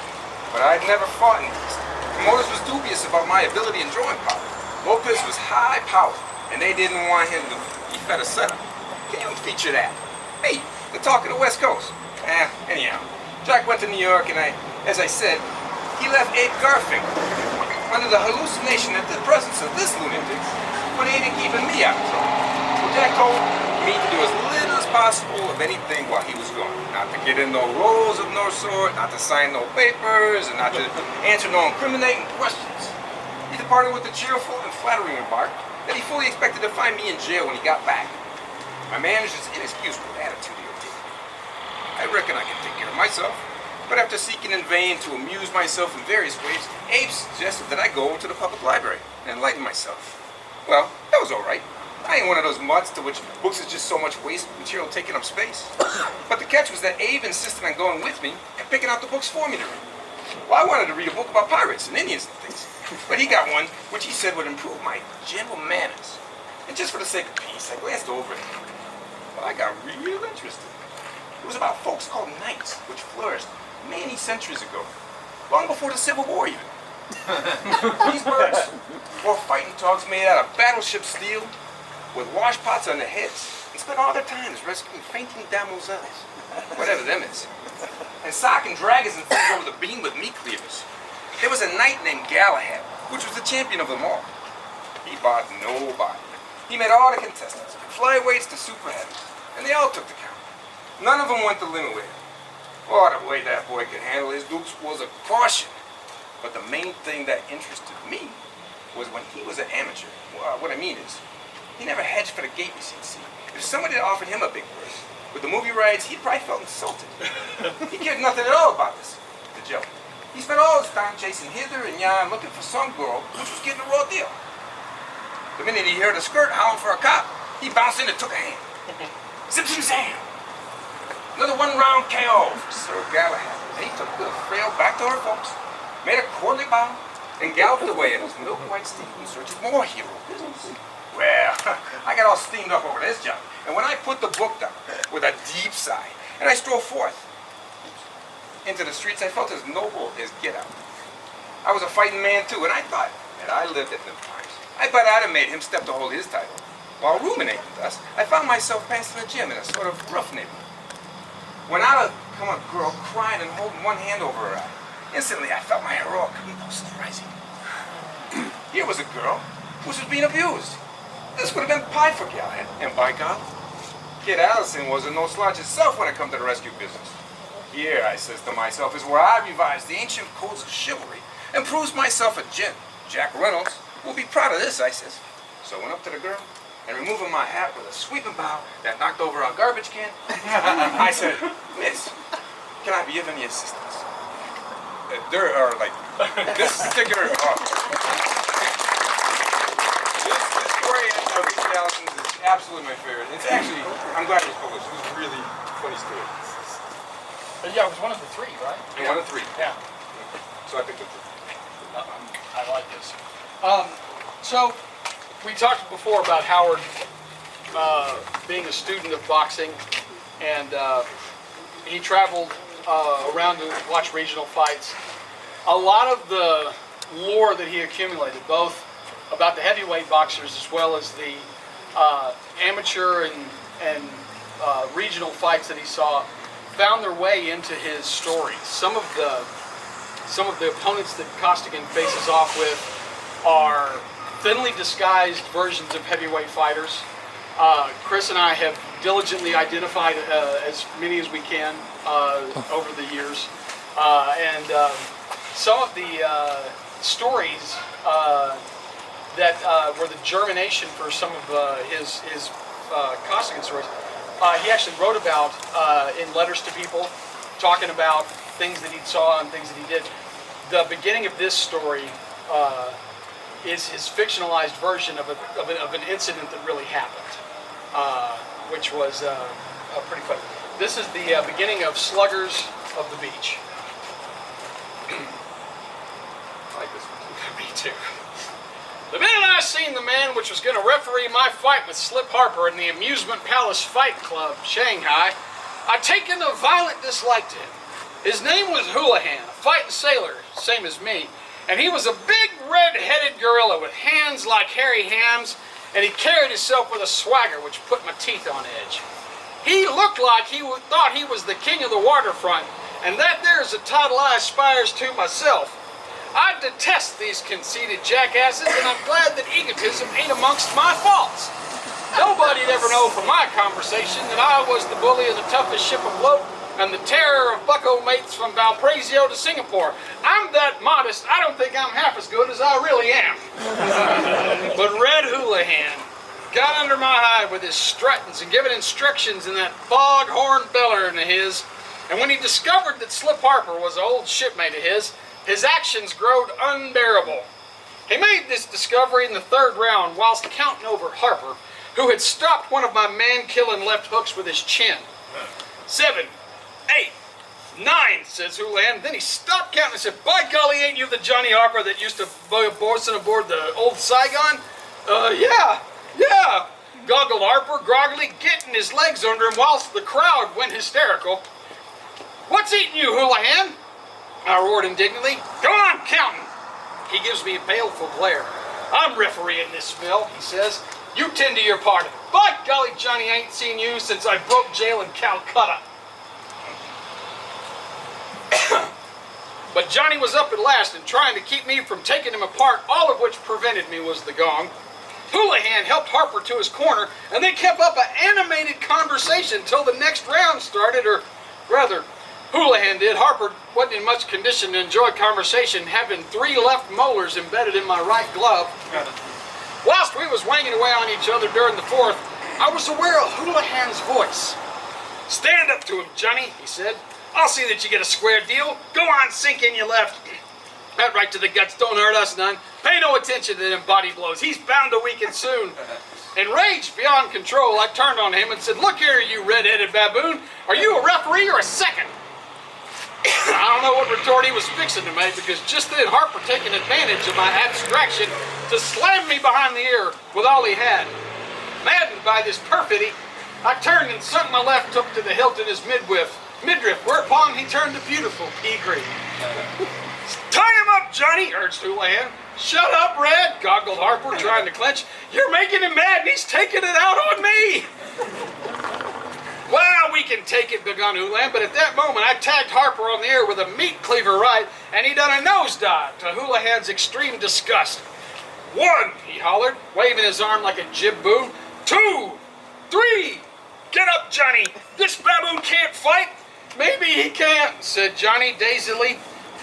But I'd never fought in the East. Promoters was dubious about my ability in drawing power. Lopez was high powered, and they didn't want him to be fed a setup. Can you feature that? Hey, the talk of the West Coast. Anyhow, Jack went to New York, and as I said, he left Abe Garfinkel under the hallucination that the presence of this lunatic would aid in keeping me out of trouble. So Jack told me to do as little as possible of anything while he was gone. Not to get in no roles of no sort, not to sign no papers, and not to answer no incriminating questions. He departed with the cheerful and flattering remark that he fully expected to find me in jail when he got back. My manager's inexcusable attitude irritated me. I reckon I can take care of myself. But after seeking in vain to amuse myself in various ways, Abe suggested that I go over to the public library and enlighten myself. Well, that was all right. I ain't one of those mutts to which books is just so much waste material taking up space. But the catch was that Abe insisted on going with me and picking out the books for me to read. Well, I wanted to read a book about pirates and Indians and things. But he got one which he said would improve my general manners. And just for the sake of peace, I glanced over it. Well, I got real interested. It was about folks called knights, which flourished many centuries ago, long before the Civil War even. These birds wore fighting togs made out of battleship steel with washpots on their heads and spent all their time rescuing fainting damoiselles, whatever them is, and socking dragons and things over the beam with meat cleavers. There was a knight named Galahad, which was the champion of them all. He bought nobody. He met all the contestants, from flyweights to super heavies, and they all took the count. None of them went the limit with him. Oh, the way that boy could handle his dukes was a caution. But the main thing that interested me was when he was an amateur. Well, what I mean is, he never hedged for the gate receipts. If somebody had offered him a big purse with the movie rights, he'd probably felt insulted. He cared nothing at all about this, the joke. He spent all his time chasing hither and yon looking for some girl which was getting a raw deal. The minute he heard a skirt howling for a cop, he bounced in and took a hand. Zip, zip, zam! Another one-round KO for Sir Galahad. And he took the frail back to her folks, made a courtly bow, and galloped away in his milk-white steed in search of more hero business. Well, I got all steamed up over this job, and when I put the book down with a deep sigh, and I strolled forth into the streets, I felt as noble as get out. I was a fighting man too, and I thought that I lived at them times. I bet I'd have made him step to hold his title. While ruminating thus, I found myself passing a gym in a sort of rough neighborhood. When out had come a girl crying and holding one hand over her eye. Instantly, I felt my heroic impulses rising. Here was a girl which was being abused. This would have been pie for Galahad, and by God, Kid Allison wasn't no slouch itself when it come to the rescue business. Here, I says to myself, is where I revise the ancient codes of chivalry and proves myself a gent. Jack Reynolds will be proud of this, I says. So I went up to the girl, and removing my hat with a sweeping bow that knocked over a garbage can, I said, Miss, can I be of any assistance? There are like, this particular, this story of Richard Allison's is absolutely my favorite. It's actually, I'm glad it was published. It was a really funny story. Yeah, it was one of the three, right? Yeah. One of three. Yeah. So I picked up the I like this. So we talked before about Howard being a student of boxing, and he traveled around to watch regional fights. A lot of the lore that he accumulated, both about the heavyweight boxers as well as the amateur and regional fights that he saw, found their way into his stories. Some of the opponents that Costigan faces off with are thinly disguised versions of heavyweight fighters. Chris and I have diligently identified as many as we can over the years, and some of the stories that were the germination for some of his Costigan stories. He actually wrote about in letters to people, talking about things that he saw and things that he did. The beginning of this story is his fictionalized version of an incident that really happened, which was pretty funny. This is the beginning of Sluggers of the Beach. I like this one. Me too. The minute I seen the man which was going to referee my fight with Slip Harper in the Amusement Palace Fight Club, Shanghai, I taken a violent dislike to him. His name was Houlihan, a fighting sailor, same as me, and he was a big red-headed gorilla with hands like hairy hams, and he carried himself with a swagger which put my teeth on edge. He looked like he thought he was the king of the waterfront, and that there's a title I aspires to myself. I detest these conceited jackasses, and I'm glad that egotism ain't amongst my faults. Nobody'd ever know from my conversation that I was the bully of the toughest ship afloat and the terror of bucko mates from Valparaiso to Singapore. I'm that modest, I don't think I'm half as good as I really am. But Red Houlihan got under my hide with his struttings and giving instructions in that foghorn beller of his, and when he discovered that Slip Harper was an old shipmate of his actions growed unbearable. He made this discovery in the third round whilst counting over Harper, who had stopped one of my man-killing left hooks with his chin. 7, 8, 9, says Houlihan. Then he stopped counting and said, by golly, ain't you the Johnny Harper that used to bosun aboard the old Saigon? Yeah. Goggled Harper, groggily getting his legs under him whilst the crowd went hysterical. What's eating you, Houlihan? I roared indignantly. Go on, counting. He gives me a baleful glare. I'm refereeing this spell, he says. You tend to your part of it. By golly, Johnny, I ain't seen you since I broke jail in Calcutta. But Johnny was up at last and trying to keep me from taking him apart, all of which prevented me was the gong. Houlihan helped Harper to his corner, and they kept up an animated conversation until the next round started, or rather, Houlihan did. Harper wasn't in much condition to enjoy conversation, having 3 left molars embedded in my right glove. Whilst we was wanging away on each other during the fourth, I was aware of Houlihan's voice. Stand up to him, Johnny, he said. I'll see that you get a square deal. Go on, sink in your left. That right to the guts don't hurt us none. Pay no attention to them body blows. He's bound to weaken soon. Enraged beyond control, I turned on him and said, look here, you red-headed baboon. Are you a referee or a second? I don't know what retort he was fixing to make, because just then Harper taking advantage of my abstraction to slam me behind the ear with all he had. Maddened by this perfidy, I turned and sunk my left hook to the hilt in his midriff, whereupon he turned a beautiful pea green. Tie him up, Johnny, urged Houlihan. Shut up, Red, goggled Harper, trying to clench. You're making him mad, and he's taking it out on me. Well, we can take it, begun Houlihan, but at that moment I tagged Harper on the ear with a meat cleaver right, and he done a nosedive to Houlihan's extreme disgust. 1, he hollered, waving his arm like a jib boom. 2, 3, get up, Johnny. This baboon can't fight. Maybe he can't, said Johnny dazedly,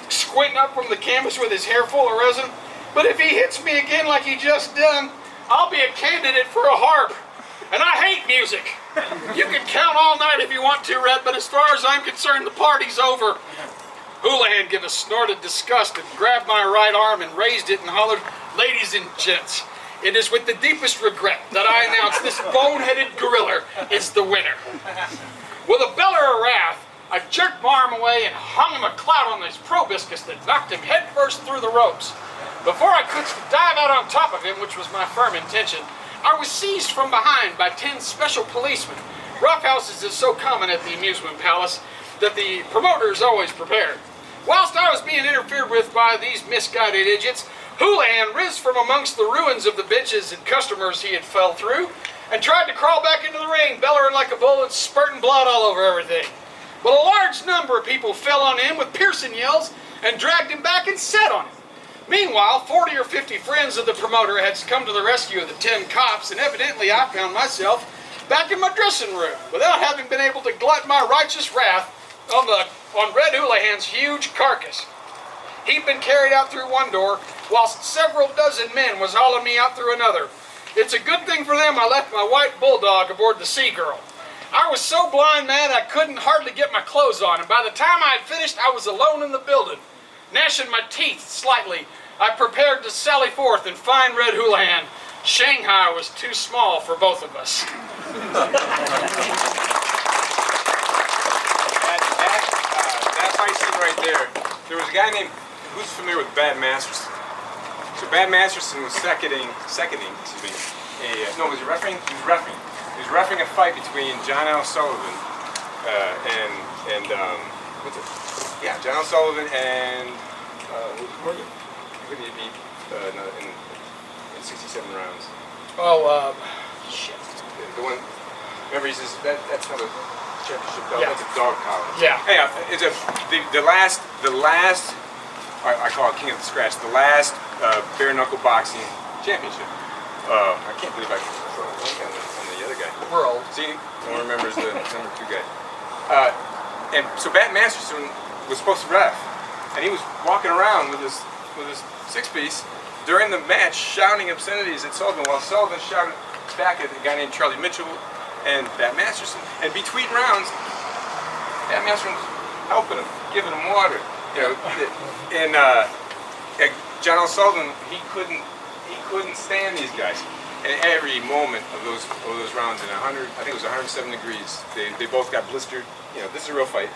squinting up from the canvas with his hair full of resin. But if he hits me again like he just done, I'll be a candidate for a harp. And I hate music. You can count all night if you want to, Red, but as far as I'm concerned, the party's over. Houlihan gave a snort of disgust and grabbed my right arm and raised it and hollered, ladies and gents, it is with the deepest regret that I announce this bone-headed gorilla is the winner. With a beller of wrath, I jerked my arm away and hung him a clout on his proboscis that knocked him headfirst through the ropes. Before I could dive out on top of him, which was my firm intention, I was seized from behind by 10 special policemen. Roughhouses is so common at the amusement palace that the promoter is always prepared. Whilst I was being interfered with by these misguided idiots, Houlihan riz from amongst the ruins of the benches and customers he had fell through and tried to crawl back into the ring, bellowing like a bull and spurting blood all over everything. But a large number of people fell on him with piercing yells and dragged him back and sat on him. Meanwhile, 40 or 50 friends of the promoter had come to the rescue of the 10 cops, and evidently I found myself back in my dressing room without having been able to glut my righteous wrath on Red Houlihan's huge carcass. He'd been carried out through one door, whilst several dozen men was hauling me out through another. It's a good thing for them I left my white bulldog aboard the Sea Girl. I was so blind, man, I couldn't hardly get my clothes on, and by the time I had finished, I was alone in the building. Gnashing my teeth slightly, I prepared to sally forth and find Red Houlihan. Shanghai was too small for both of us. That fight scene right there was a guy named, who's familiar with Bad Masterson? So Bad Masterson was seconding, no, was he refereeing? He was refereeing a fight between John L. Sullivan John L. Sullivan and who was Morgan? Who did he beat in 67 rounds? Oh, shit. The one, remember he says that's not a championship belt, Yeah. that's a dog collar. Yeah. Anyhow, it's the last I call it King of the Scratch, the last bare knuckle boxing championship. I can't believe I on the other guy. We're old. See, no one remembers the number 2 guy. And so Bat Masterson was supposed to ref, and he was walking around with his 6-piece during the match, shouting obscenities at Sullivan, while Sullivan shouted back at a guy named Charlie Mitchell and Bat Masterson. And between rounds, Bat Masterson was helping him, giving him water. You know, and John L. Sullivan, he couldn't stand these guys. And every moment of those rounds in 100, I think it was 107 degrees, they both got blistered. You know, this is a real fight.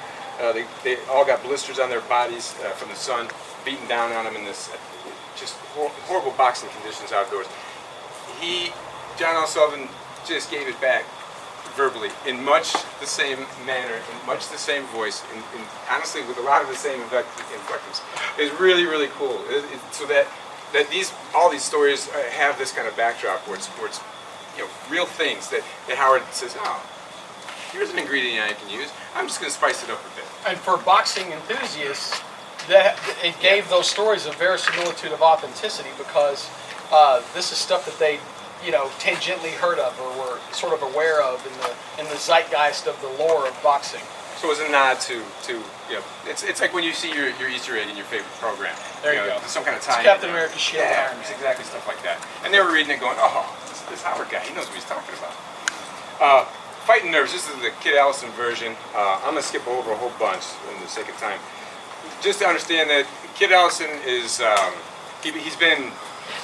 They all got blisters on their bodies from the sun, beating down on them in this just horrible boxing conditions outdoors. John L. Sullivan, just gave it back verbally in much the same manner, in much the same voice, and honestly with a lot of the same inflections. It's really, really cool. So that all these stories have this kind of backdrop where it's real things that Howard says, oh, here's an ingredient I can use. I'm just going to spice it up a bit. And for boxing enthusiasts, it gave those stories a verisimilitude of authenticity because this is stuff that they, tangentially heard of or were sort of aware of in the zeitgeist of the lore of boxing. So it was a nod to it's like when you see your Easter egg in your favorite program. There you go. Some kind of It's tie-in. Captain America's shield Yeah, arms. exactly, stuff like that. And they were reading it going, oh, this Howard guy, he knows what he's talking about. Fighting Nerves, this is the Kid Allison version. I'm going to skip over a whole bunch in the sake of time. Just to understand that Kid Allison is, he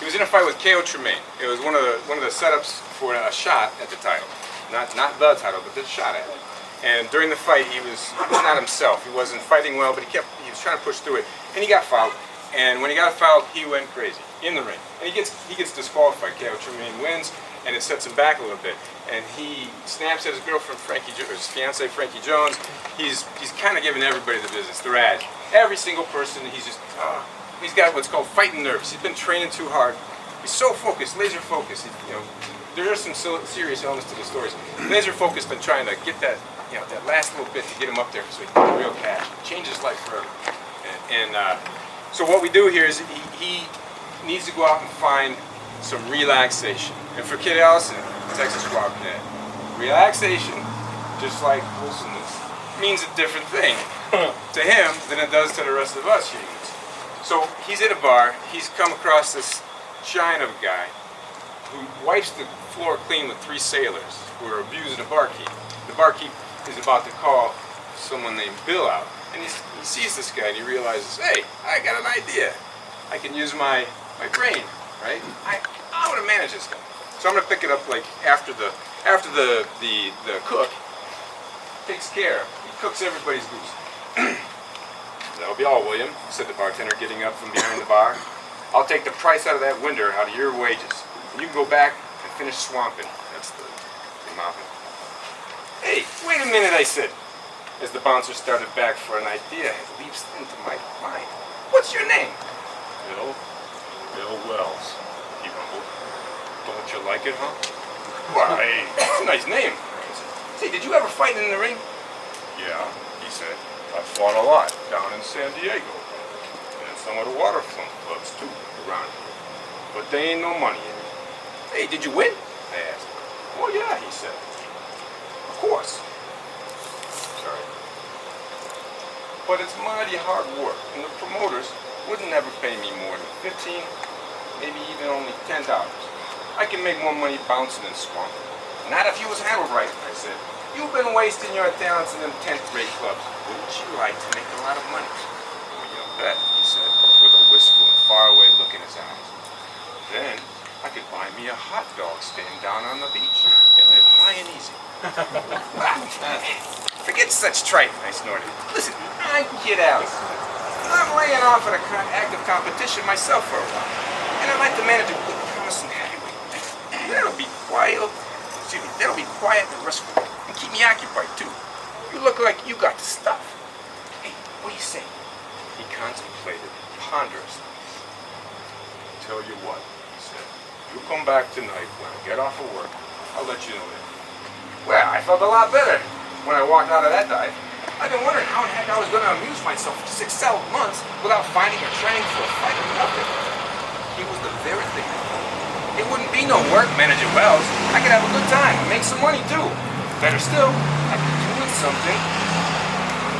was in a fight with K.O. Tremaine. It was one of the setups for a shot at the title. Not the title, but the shot at it. And during the fight, he was not himself. He wasn't fighting well, but he was trying to push through it. And he got fouled. And when he got fouled, he went crazy in the ring. And he gets disqualified. K.O. Tremaine wins, and it sets him back a little bit. And he snaps at his girlfriend, his fiance Frankie Jones. He's kind of giving everybody the business, the rag. Every single person, he's got what's called fighting nerves. He's been training too hard. He's so focused, laser focused. There are some serious elements to the stories. Laser focused on trying to get that last little bit to get him up there so he can get the real cash. Change his life forever. And so what we do here is he needs to go out and find some relaxation. And for Kid Allison, Texas Wildcat, relaxation, just like wholesomeness, means a different thing to him than it does to the rest of us humans. So he's at a bar, he's come across this giant of a guy who wipes the floor clean with 3 sailors who are abusing the barkeep. The barkeep is about to call someone named Bill out, and he sees this guy and he realizes, hey, I got an idea. I can use my brain, right? I want to manage this guy. So I'm going to pick it up like after the cook takes care. He cooks everybody's goose. That'll be all, William, said the bartender, getting up from behind the bar. I'll take the price out of that window out of your wages. And you can go back and finish swamping. That's the mopping. Hey, wait a minute, I said, as the bouncer started back for an idea that leaps into my mind. What's your name? Bill Wells, he rumbled. Don't you like it, huh? Why, it's a nice name. Say, did you ever fight in the ring? Yeah, he said. I fought a lot down in San Diego. And some of the waterfront clubs, too, around here. But they ain't no money in it. Hey, did you win? I asked. Oh, yeah, he said. Of course. Sorry. But it's mighty hard work, and the promoters wouldn't ever pay me more than $15, maybe even only $10. I can make more money bouncing and swamping. Not if you was handled right, I said. You've been wasting your talents in them 10th grade clubs. Wouldn't you like to make a lot of money? You bet, he said, with a wistful and faraway look in his eyes. Then I could buy me a hot dog stand down on the beach and live high and easy. Forget such tripe, I snorted. Listen, I get out. I'm laying off at a active competition myself for a while. And I'd like to manage a good, promising heavyweight. That'll be quiet. That'll be quiet and restful. And keep me occupied, too. You look like you got the stuff. Hey, what do you say? He contemplated ponderously. Tell you what, he said. You come back tonight when I get off of work. I'll let you know that. Well, I felt a lot better when I walked out of that dive. I've been wondering how the heck I was going to amuse myself for 6 solid months without finding or training for a fight or nothing. He was the very thing. It wouldn't be no work managing wells. I could have a good time and make some money too. Better still, I'd be doing something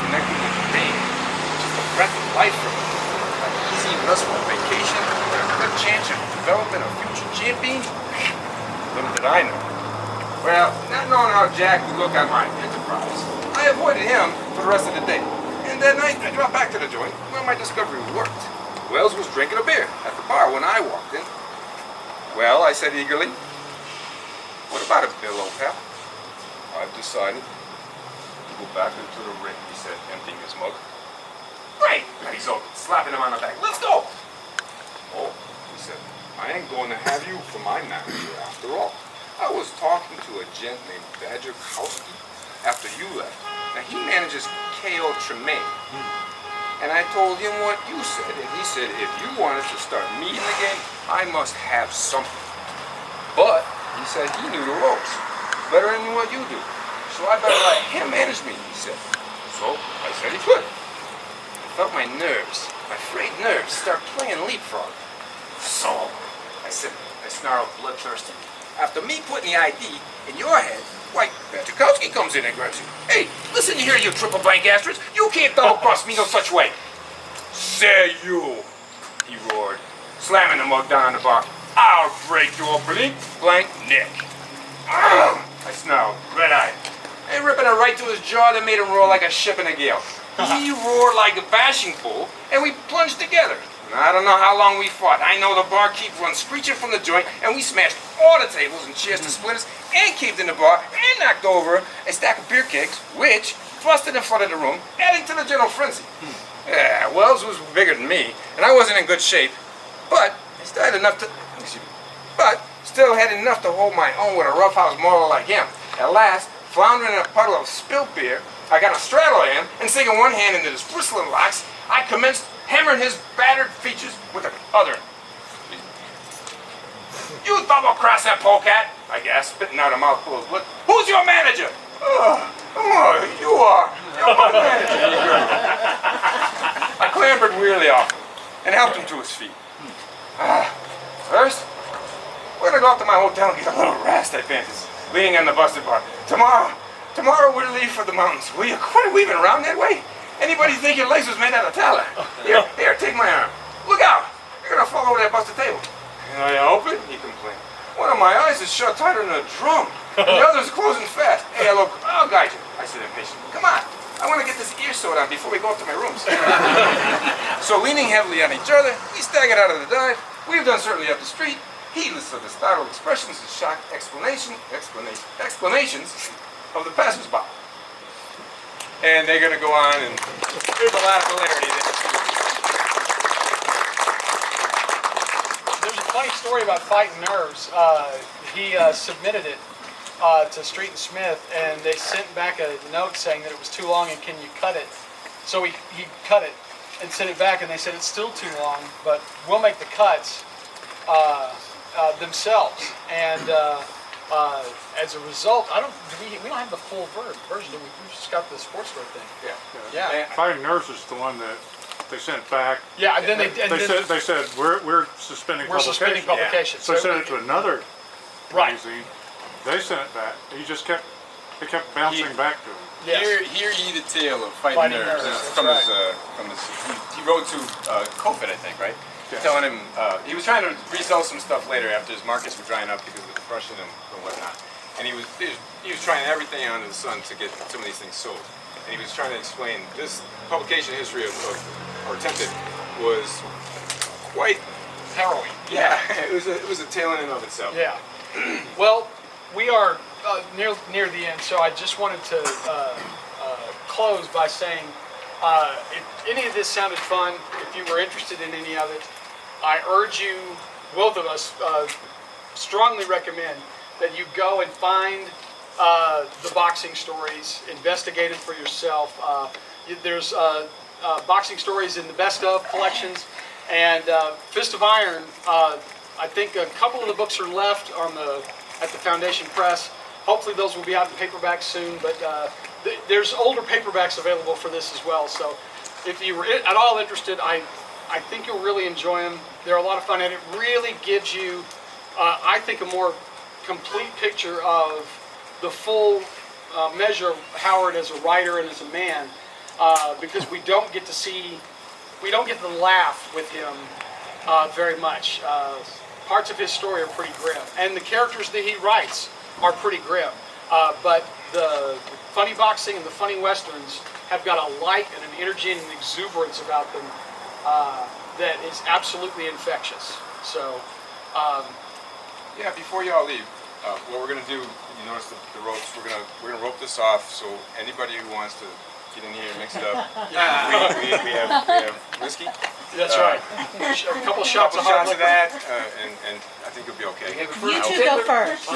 connected with me, which is the breath of life for me. An easy, restful vacation and a good chance of developing a future champion. Little did I know. Well, not knowing how Jack would look at my enterprise, I avoided him for the rest of the day. And that night, I dropped back to the joint where my discovery worked. Wells was drinking a beer at the bar when I walked in. Well, I said eagerly, what about a billow, pal? I've decided to go back into the ring, he said, emptying his mug. Great, he's open, slapping him on the back. Let's go! Oh, he said, I ain't going to have you for my manager after all. I was talking to a gent named Badger Kowski after you left. Now, he manages K.O. Tremaine. And I told him what you said, and he said, if you wanted to start me in the game, I must have something. But he said he knew the ropes better than what you do. So I better let him manage me, he said. So I said he could. I felt my nerves, my frayed nerves, start playing leapfrog. So, I said, I snarled bloodthirsty. After me putting the ID in your head, why, Petrikowski comes in and grabs you. Hey, listen here, you triple blank asterisk. You can't double-cross me no such way. Say you, he roared, slamming the mug down on the bar. I'll break your blank neck. I snarled, red-eyed, and ripping it right to his jaw that made him roar like a ship in a gale. He roared like a bashing bull, and we plunged together. I don't know how long we fought. I know the barkeep runs screeching from the joint, and we smashed all the tables and chairs to splinters, and caved in the bar, and knocked over a stack of beer kegs, which thrusted in front of the room, adding to the general frenzy. Yeah, Wells was bigger than me, and I wasn't in good shape, but I still had enough to, hold my own with a roughhouse mortal like him. At last, floundering in a puddle of spilled beer, I got a straddle at him, and sinking one hand into his bristling locks, I commenced hammering his battered features with the other. You double-cross that polecat, I gasped, spitting out a mouthful of blood. Who's your manager? You are. You're my manager. I clambered wearily off him and helped him to his feet. First, we're gonna go up to my hotel and get a little rest, I panted, leaning on the busted bar. Tomorrow we'll leave for the mountains. Will you quit weaving around that way? Anybody think your legs was made out of tallow? Here, take my arm. Look out! You're gonna fall over that busted table. Can I help it? He complained. One of my eyes is shut tighter than a drum, and the other's closing fast. Hey, look, I'll guide you, I said impatiently. Come on, I want to get this ear sewed on before we go up to my rooms. So leaning heavily on each other, we staggered out of the dive, weaved uncertainly up the street, heedless of the startled expressions and shocked explanations of the passers-by. And they're going to go on, and there's a lot of hilarity there. There's a funny story about fighting nerves. He submitted it to Street and Smith, and they sent back a note saying that it was too long and can you cut it? So he cut it and sent it back, and they said it's still too long, but we'll make the cuts themselves. And as a result, we don't have the full version, do we? We just got the sports store thing. Yeah. Fighting Nerves is the one that they sent back. Yeah, and then they said we're suspending publication. suspending publication. So they sent it to another Right. magazine. They sent it back. It kept bouncing back to him. Yes. Hear ye the tale of Fighting Nerves. Nerves, From that's he wrote to COVID, I think, right? Yes. Telling him he was trying to resell some stuff later after his markets were drying up because of the depression and whatnot. and he was trying everything under the sun to get some of these things sold. And he was trying to explain this publication history or attempted was quite Harrowing. yeah. It was a tale in and of itself. Yeah. Well, we are near the end, so I just wanted to close by saying, if any of this sounded fun, if you were interested in any of it, I urge you, both of us, strongly recommend that you go and find the boxing stories, investigate it for yourself. There's boxing stories in the best of collections, and Fist of Iron. I think a couple of the books are left at the Foundation Press. Hopefully those will be out in paperback soon, but there's older paperbacks available for this as well. So if you were at all interested, I think you'll really enjoy them. They're a lot of fun, and it really gives you, I think, a more complete picture of the full measure of Howard as a writer and as a man, because we don't get to laugh with him very much. Parts of his story are pretty grim, and the characters that he writes are pretty grim. But the funny boxing and the funny westerns have got a light and an energy and an exuberance about them that is absolutely infectious. So, Yeah, before y'all leave, what we're gonna do, you notice the ropes. We're gonna rope this off. So anybody who wants to get in here and mix it up, we have whiskey. that's right. A couple shots Couple of hard shots of liquor. that, and I think you'll be okay. You two go first.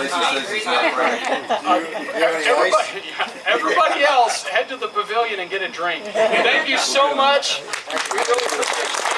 Everybody else, head to the pavilion and get a drink. Thank you so much. We really appreciate you.